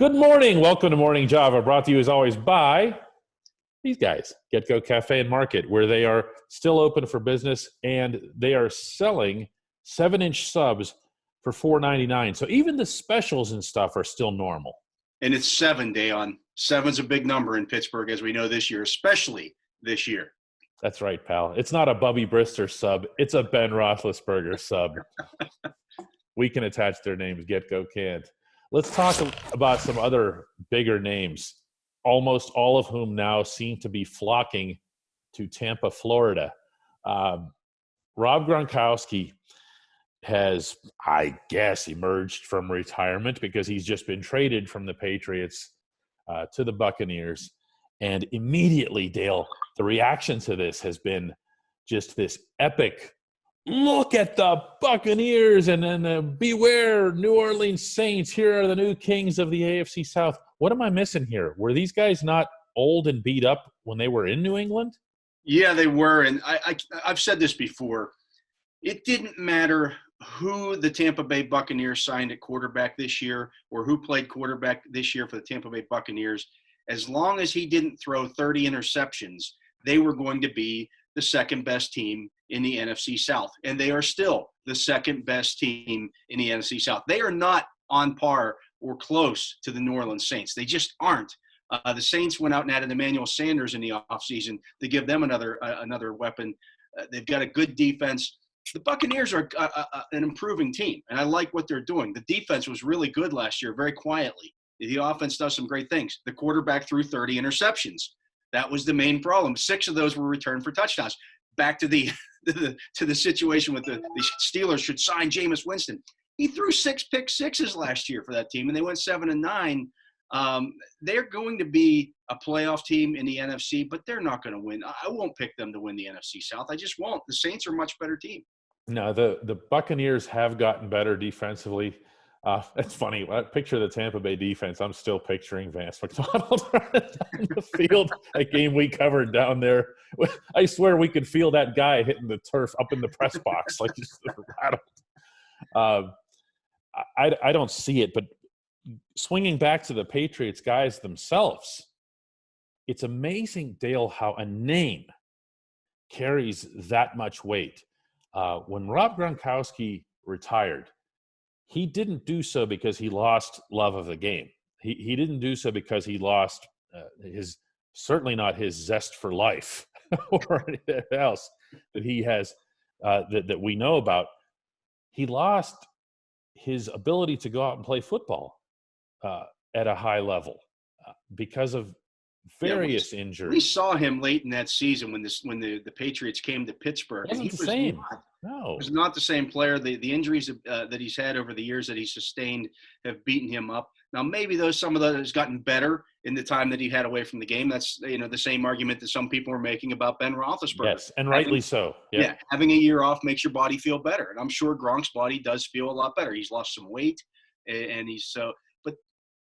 Good morning. Welcome to Morning Java, brought to you as always by these guys, Get Go Cafe and Market, where they are still open for business and they are selling 7-inch subs for $4.99. So even the specials and stuff are still normal. And it's 7, Dayon. 7's a big number in Pittsburgh, as we know this year, especially this year. That's right, pal. It's not a Bubby Brister sub. It's a Ben Roethlisberger sub. We can attach their names. Get Go can't. Let's talk about some other bigger names, almost all of whom now seem to be flocking to Tampa, Florida. Rob Gronkowski has, I guess, emerged from retirement because he's just been traded from the Patriots to the Buccaneers. And immediately, Dale, the reaction to this has been just this epic, look at the Buccaneers and then beware New Orleans Saints. Here are the new kings of the AFC South. What am I missing here? Were these guys not old and beat up when they were in New England? Yeah, they were. And I've said this before. It didn't matter who the Tampa Bay Buccaneers signed at quarterback this year or who played quarterback this year for the Tampa Bay Buccaneers. As long as he didn't throw 30 interceptions, they were going to be the second best team in the NFC South. And they are still the second best team in the NFC South. They are not on par or close to the New Orleans Saints. They just aren't. The Saints went out and added Emmanuel Sanders in the offseason to give them another weapon. They've got a good defense. The Buccaneers are an improving team, and I like what they're doing. The defense was really good last year, very quietly. The offense does some great things. The quarterback threw 30 interceptions. That was the main problem. 6 of those were returned for touchdowns. Back to the situation with the Steelers should sign Jameis Winston. He threw 6 pick sixes last year for that team, and they went 7-9. They're going to be a playoff team in the NFC, but they're not going to win. I won't pick them to win the NFC South. I just won't. The Saints are a much better team. No, the Buccaneers have gotten better defensively. It's funny. When I picture the Tampa Bay defense, I'm still picturing Vance McDonald in the field. That game we covered down there. I swear we could feel that guy hitting the turf up in the press box, like just rattled. I don't see it, but swinging back to the Patriots guys themselves, it's amazing, Dale, how a name carries that much weight. When Rob Gronkowski retired, he didn't do so because he lost love of the game. He didn't do so because he lost certainly not his zest for life or anything else that he has that we know about. He lost his ability to go out and play football at a high level because of various injuries. We saw him late in that season when the Patriots came to Pittsburgh. It wasn't He was not the same player. The injuries that he's had over the years that he's sustained have beaten him up. Now, maybe some of that has gotten better in the time that he had away from the game. That's the same argument that some people are making about Ben Roethlisberger. Yes, and rightly so. Yeah, having a year off makes your body feel better, and I'm sure Gronk's body does feel a lot better. He's lost some weight, and he's so. But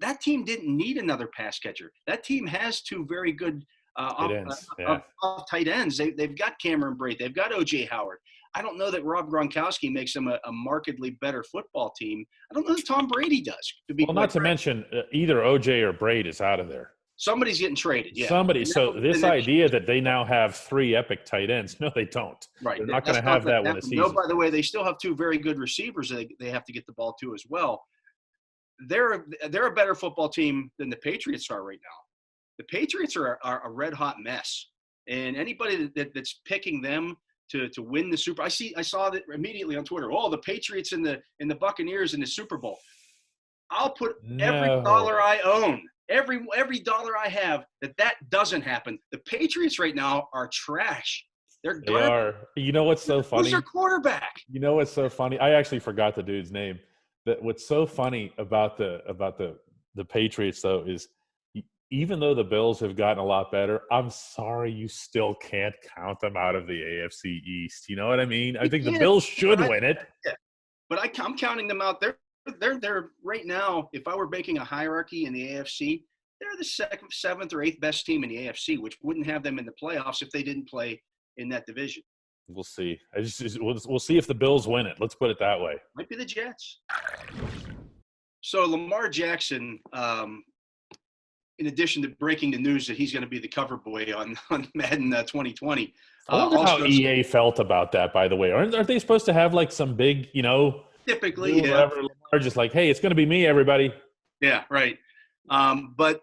that team didn't need another pass catcher. That team has 2 very good tight ends. They've got Cameron Brate. They've got O.J. Howard. I don't know that Rob Gronkowski makes them a markedly better football team. I don't know that Tom Brady does. Not to mention either O.J. or Brate is out of there. Somebody's getting traded, yeah. So this idea that they now have 3 epic tight ends, no, they don't. Right. They're not going to have that one a season. No, by the way, they still have 2 very good receivers they have to get the ball to as well. They're a better football team than the Patriots are right now. The Patriots are a red-hot mess. And anybody that's picking them to win the Super. I saw that immediately on Twitter. Oh, the Patriots and the Buccaneers in the Super Bowl. I'll put every dollar I own, every dollar I have that doesn't happen. The Patriots right now are trash. They are. You know what's so funny? Who's their quarterback? You know what's so funny? I actually forgot the dude's name. What's so funny about the Patriots though is, even though the Bills have gotten a lot better, I'm sorry you still can't count them out of the AFC East. You know what I mean? I think the Bills should win it. Yeah. But I'm counting them out. They're right now, if I were making a hierarchy in the AFC, they're the 7th or 8th best team in the AFC, which wouldn't have them in the playoffs if they didn't play in that division. We'll see. We'll see if the Bills win it. Let's put it that way. Might be the Jets. So Lamar Jackson, in addition to breaking the news that he's going to be the cover boy on Madden 2020, I wonder how also EA felt about that, by the way. Aren't they supposed to have like some big, typically, do yeah, whatever? Lamar just like, hey, it's going to be me, everybody. yeah, right. But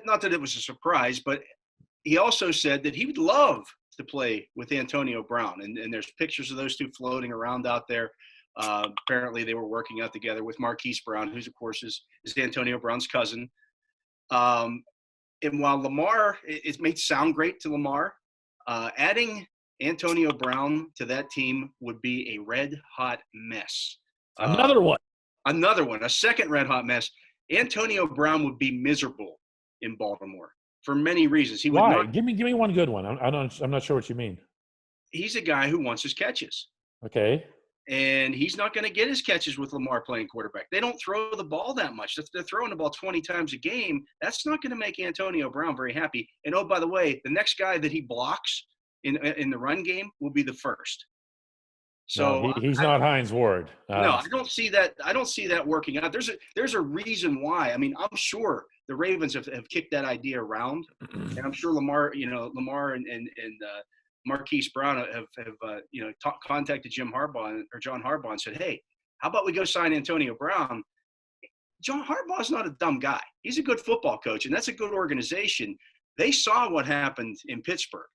not that it was a surprise, but he also said that he would love to play with Antonio Brown. And there's pictures of those two floating around out there. Apparently, they were working out together with Marquise Brown, who's, of course, is Antonio Brown's cousin. And while Lamar, it may sound great to Lamar, adding Antonio Brown to that team would be a red-hot mess. Another one. Another one, a second red-hot mess. Antonio Brown would be miserable in Baltimore for many reasons. He would Why? not. Give me one good one. I'm not sure what you mean. He's a guy who wants his catches. Okay. And he's not going to get his catches with Lamar playing quarterback. They don't throw the ball that much. If they're throwing the ball 20 times a game, that's not going to make Antonio Brown very happy. And, oh, by the way, the next guy that he blocks in the run game will be the first. So no, he's not Hines Ward. No, I don't see that. I don't see that working out. There's a reason why. I mean, I'm sure the Ravens have kicked that idea around, and I'm sure Lamar and Marquise Brown have contacted John Harbaugh and said, hey, how about we go sign Antonio Brown? John Harbaugh's not a dumb guy. He's a good football coach, and that's a good organization. They saw what happened in Pittsburgh.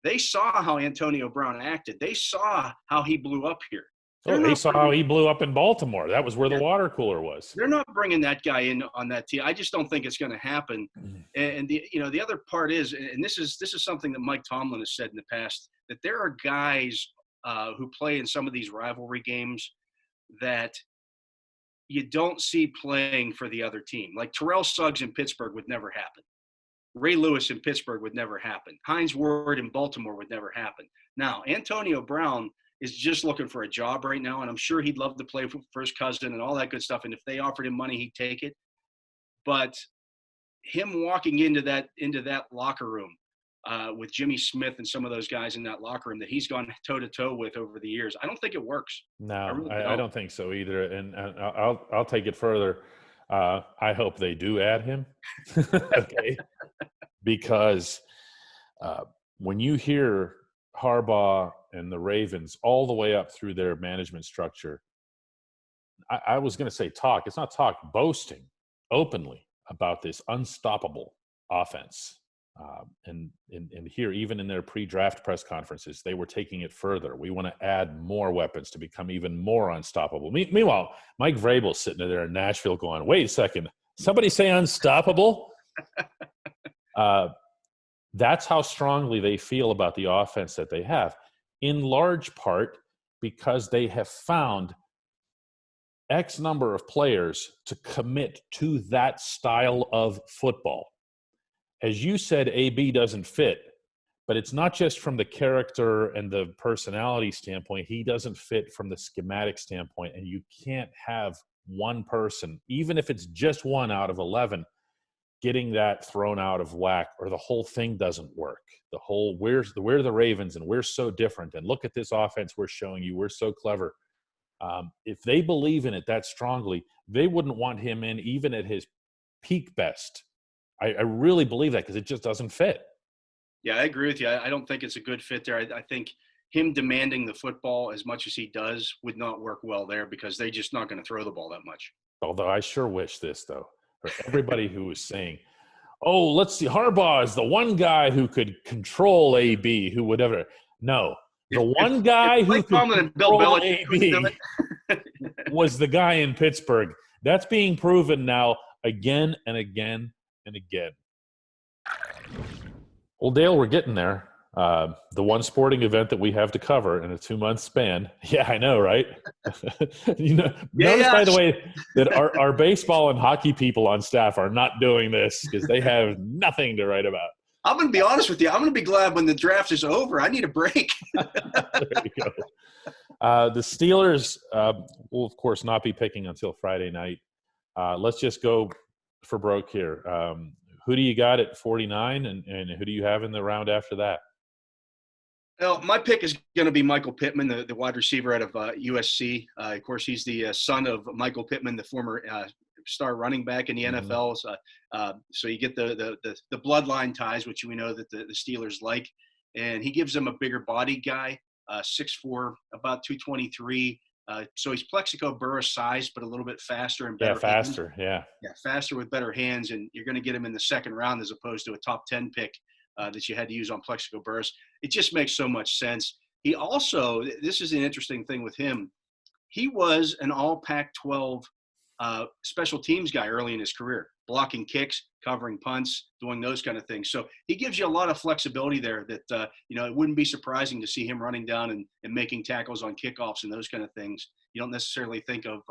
They saw how Antonio Brown acted. They saw how he blew up here. They saw how he blew up in Baltimore. That was where the water cooler was. They're not bringing that guy in on that team. I just don't think it's going to happen. And the other part is, and this is something that Mike Tomlin has said in the past, that there are guys who play in some of these rivalry games that you don't see playing for the other team. Like Terrell Suggs in Pittsburgh would never happen. Ray Lewis in Pittsburgh would never happen. Hines Ward in Baltimore would never happen. Now, Antonio Brown is just looking for a job right now, and I'm sure he'd love to play for his cousin and all that good stuff. And if they offered him money, he'd take it. But him walking into that locker room with Jimmy Smith and some of those guys in that locker room that he's gone toe-to-toe with over the years, I don't think it works. No, I don't think so either. And I'll take it further. I hope they do add him. Okay. Because when you hear Harbaugh and the Ravens all the way up through their management structure, I was going to say talk. It's not talk, boasting openly about this unstoppable offense. And here, even in their pre-draft press conferences, they were taking it further. We want to add more weapons to become even more unstoppable. Meanwhile, Mike Vrabel's sitting there in Nashville going, wait a second, somebody say unstoppable? That's how strongly they feel about the offense that they have, in large part because they have found X number of players to commit to that style of football. As you said, AB doesn't fit, but it's not just from the character and the personality standpoint. He doesn't fit from the schematic standpoint, and you can't have one person, even if it's just one out of 11, getting that thrown out of whack, or the whole thing doesn't work. The whole we're the Ravens and we're so different, and look at this offense we're showing you, we're so clever. If they believe in it that strongly, they wouldn't want him in even at his peak best. I really believe that, because it just doesn't fit. Yeah, I agree with you. I don't think it's a good fit there. I think him demanding the football as much as he does would not work well there, because they're just not going to throw the ball that much. Although I sure wish this, though, for everybody who was saying, oh, let's see, Harbaugh is the one guy who could control AB, who would ever. No, the one guy who could control AB was the guy in Pittsburgh. That's being proven now again and again and again. Well, Dale, we're getting there. The one sporting event that we have to cover in a 2-month span. Yeah, I know, right? Notice, by the way, that our baseball and hockey people on staff are not doing this because they have nothing to write about. I'm going to be honest with you. I'm going to be glad when the draft is over. I need a break. There you go. The Steelers will, of course, not be picking until Friday night. Let's just go for broke here. Who do you got at 49, and who do you have in the round after that? Well, my pick is going to be Michael Pittman, the wide receiver out of USC. Of course, he's the son of Michael Pittman, the former star running back in the Mm-hmm. NFL. So you get the bloodline ties, which we know that the Steelers like, and he gives them a bigger body guy, 6'4", about 223. So he's Plexico Burress size, but a little bit faster and Yeah, better hands. faster. Yeah. Yeah, faster with better hands, and you're going to get him in the second round as opposed to a top 10 pick that you had to use on Plexico Burress. It just makes so much sense. He also, this is an interesting thing with him. He was an all Pac-12 special teams guy early in his career, blocking kicks, covering punts, doing those kind of things. So he gives you a lot of flexibility there that, it wouldn't be surprising to see him running down and making tackles on kickoffs and those kind of things. You don't necessarily think of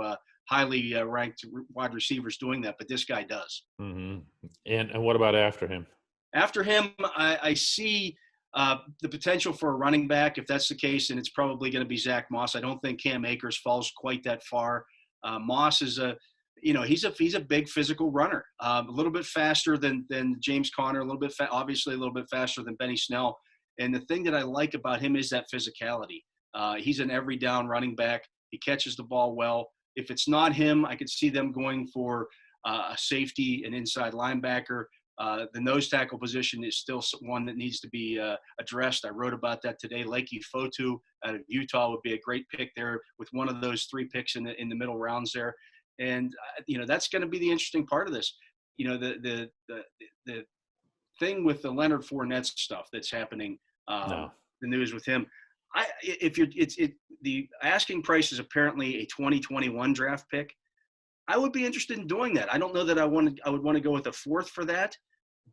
highly ranked wide receivers doing that, but this guy does. Mm-hmm. And what about after him? After him, I see the potential for a running back. If that's the case, then it's probably going to be Zach Moss. I don't think Cam Akers falls quite that far. Moss is he's a big physical runner, a little bit faster than James Conner, obviously a little bit faster than Benny Snell. And the thing that I like about him is that physicality. He's an every down running back. He catches the ball well. If it's not him, I could see them going for a safety, an inside linebacker. The nose tackle position is still one that needs to be addressed. I wrote about that today. Lakey Fotu out of Utah would be a great pick there with one of those 3 picks in the middle rounds there. And, that's going to be the interesting part of this. The thing with the Leonard Fournette stuff that's happening, No. the news with him, the asking price is apparently a 2021 draft pick. I would be interested in doing that. I don't know that I would want to go with a 4th for that,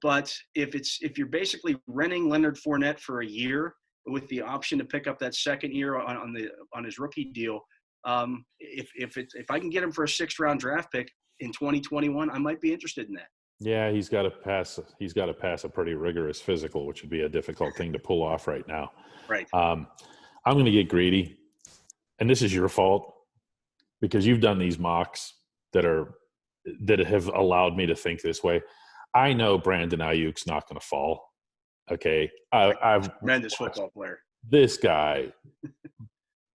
but if you're basically renting Leonard Fournette for a year with the option to pick up that second year on his rookie deal, if I can get him for a 6th round draft pick in 2021, I might be interested in that. Yeah, he's got to pass a pretty rigorous physical, which would be a difficult thing to pull off right now. Right. I'm going to get greedy, and this is your fault because you've done these mocks that have allowed me to think this way. I know Brandon Ayuk's not going to fall. Okay. I've tremendous football player. This guy.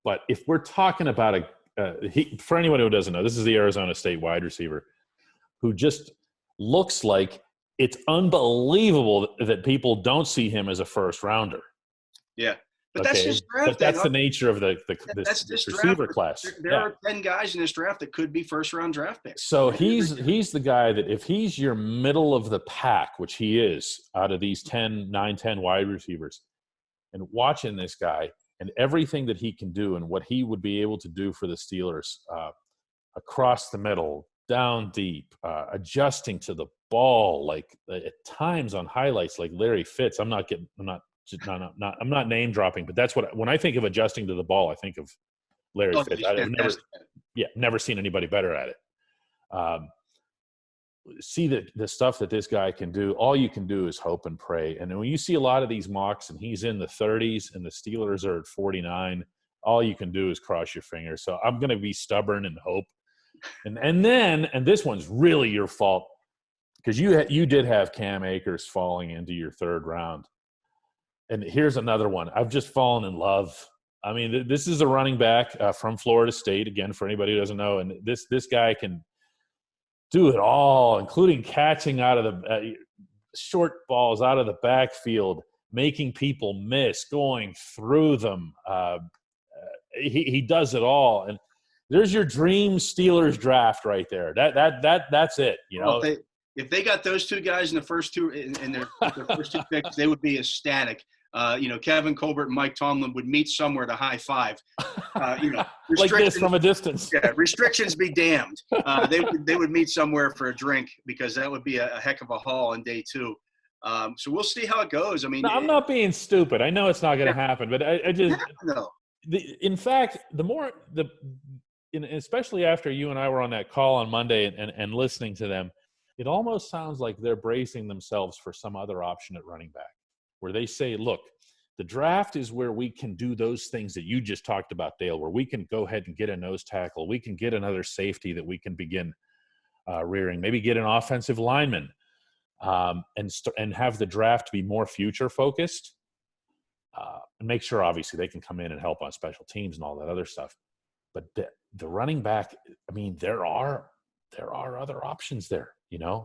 But if we're talking about for anyone who doesn't know, this is the Arizona State wide receiver who just looks like it's unbelievable that people don't see him as a first rounder. Yeah. But that's his draft. But that's the nature of this receiver class. There are 10 guys in this draft that could be first-round draft picks. So he's the guy that if he's your middle of the pack, which he is out of these 10 wide receivers, and watching this guy and everything that he can do and what he would be able to do for the Steelers across the middle, down deep, adjusting to the ball, like at times on highlights like Larry Fitz. I'm not name dropping, but that's when I think of adjusting to the ball, I think of Larry Fitz. I've never seen anybody better at it. See the stuff that this guy can do. All you can do is hope and pray. And when you see a lot of these mocks and he's in the 30s and the Steelers are at 49, all you can do is cross your fingers. So I'm going to be stubborn and hope. And this one's really your fault because you did have Cam Akers falling into your 3rd round. And here's another one. I've just fallen in love. I mean, this is a running back from Florida State, again, for anybody who doesn't know. And this guy can do it all, including catching out of the short balls out of the backfield, making people miss, going through them. He does it all. And there's your dream Steelers draft right there. That's it. Well, if they got those 2 guys in the first 2 in their first 2 picks, they would be ecstatic. Kevin Colbert and Mike Tomlin would meet somewhere to high five. Like this from a distance. Yeah, restrictions be damned. They would meet somewhere for a drink because that would be a heck of a haul on day 2. So we'll see how it goes. I mean, I'm not being stupid. I know it's not going to happen, but I just no. In fact, especially after you and I were on that call on Monday and listening to them, it almost sounds like they're bracing themselves for some other option at running back, where they say, look, the draft is where we can do those things that you just talked about, Dale, where we can go ahead and get a nose tackle. We can get another safety that we can begin rearing, maybe get an offensive lineman and have the draft be more future focused and make sure, obviously, they can come in and help on special teams and all that other stuff. But the running back, I mean, there are there are other options there.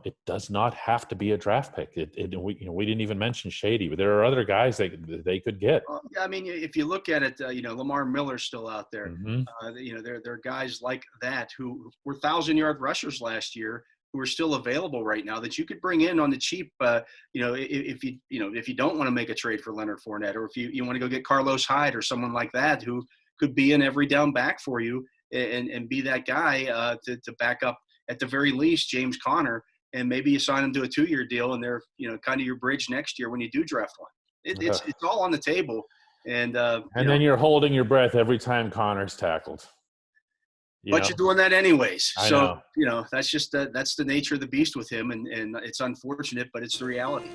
It does not have to be a draft pick. We didn't even mention Shady, but there are other guys that they could get. Well, I mean, if you look at it, Lamar Miller's still out there. Mm-hmm. There are guys like that who were 1,000-yard rushers last year who are still available right now that you could bring in on the cheap. If you don't want to make a trade for Leonard Fournette, or if you want to go get Carlos Hyde or someone like that who could be an every down back for you and be that guy to back up at the very least James Conner, and maybe you sign him to a 2-year deal and they're kind of your bridge next year when you do draft one. It's all on the table, and then you're holding your breath every time Connor's tackled. You're doing that anyways. I so know. that's just that's the nature of the beast with him, and it's unfortunate, but it's the reality.